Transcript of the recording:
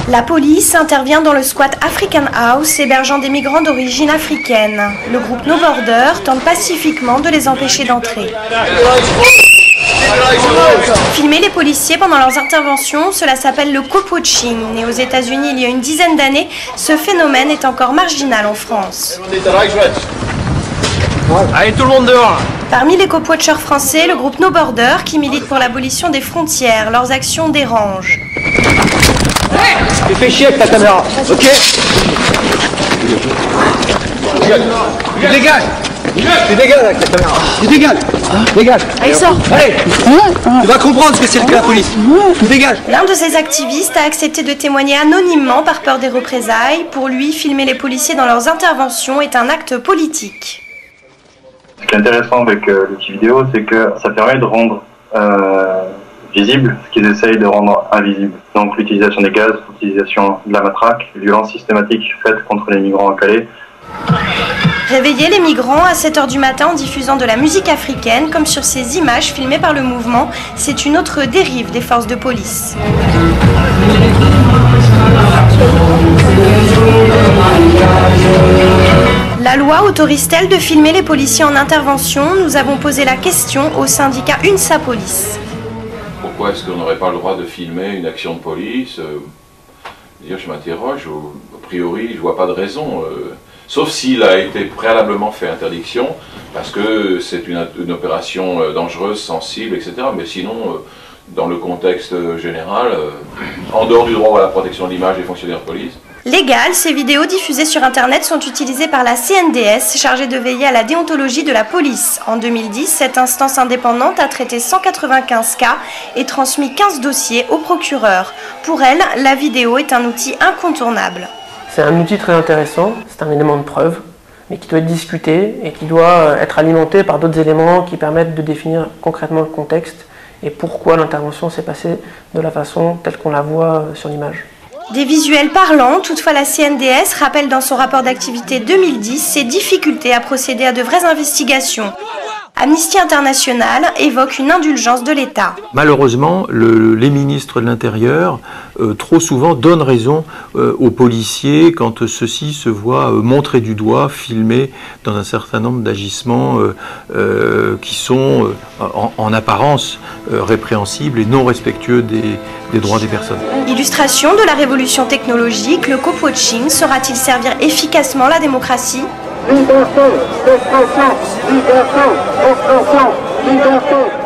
La police intervient dans le squat African House hébergeant des migrants d'origine africaine. Le groupe No Border tente pacifiquement de les empêcher d'entrer. Filmer les policiers pendant leurs interventions, cela s'appelle le co-poaching. Né aux États-Unis il y a une dizaine d'années, ce phénomène est encore marginal en France. Allez, tout le monde dehors! Parmi les co-poacheurs français, le groupe No Border qui milite pour l'abolition des frontières. Leurs actions dérangent. Tu fais chier avec ta caméra, ok? Tu dégages! Tu dégages avec ta caméra! Tu dégages! Dégage! Allez, sort! Allez! Tu vas comprendre ce que c'est que la police! Tu dégages! L'un de ces activistes a accepté de témoigner anonymement par peur des représailles. Pour lui, filmer les policiers dans leurs interventions est un acte politique. Ce qui est intéressant avec l'outil vidéo, c'est que ça permet de rendre visible ce qu'ils essayent de rendre invisible. Donc l'utilisation des gaz, l'utilisation de la matraque, les violences systématiques faites contre les migrants à Calais. Réveiller les migrants à 7 h du matin en diffusant de la musique africaine, comme sur ces images filmées par le mouvement, c'est une autre dérive des forces de police. La loi autorise-t-elle de filmer les policiers en intervention? Nous avons posé la question au syndicat UNSA Police. Pourquoi est-ce qu'on n'aurait pas le droit de filmer une action de police? Je m'interroge, a priori je ne vois pas de raison, sauf s'il a été préalablement fait interdiction, parce que c'est une opération dangereuse, sensible, etc. Mais sinon, dans le contexte général, en dehors du droit à la protection de l'image des fonctionnaires de police. Légales, ces vidéos diffusées sur Internet sont utilisées par la CNDS, chargée de veiller à la déontologie de la police. En 2010, cette instance indépendante a traité 195 cas et transmis 15 dossiers au procureur. Pour elle, la vidéo est un outil incontournable. C'est un outil très intéressant, c'est un élément de preuve, mais qui doit être discuté et qui doit être alimenté par d'autres éléments qui permettent de définir concrètement le contexte et pourquoi l'intervention s'est passée de la façon telle qu'on la voit sur l'image. Des visuels parlants, toutefois la CNDS rappelle dans son rapport d'activité 2010 ses difficultés à procéder à de vraies investigations. Amnesty International évoque une indulgence de l'État. Malheureusement, les ministres de l'Intérieur trop souvent donnent raison aux policiers quand ceux-ci se voient montrer du doigt, filmés dans un certain nombre d'agissements qui sont en apparence répréhensibles et non respectueux des droits des personnes. Illustration de la révolution technologique, le co-poaching saura-t-il servir efficacement la démocratie ? Liberté d'expression, liberté d'expression, liberté.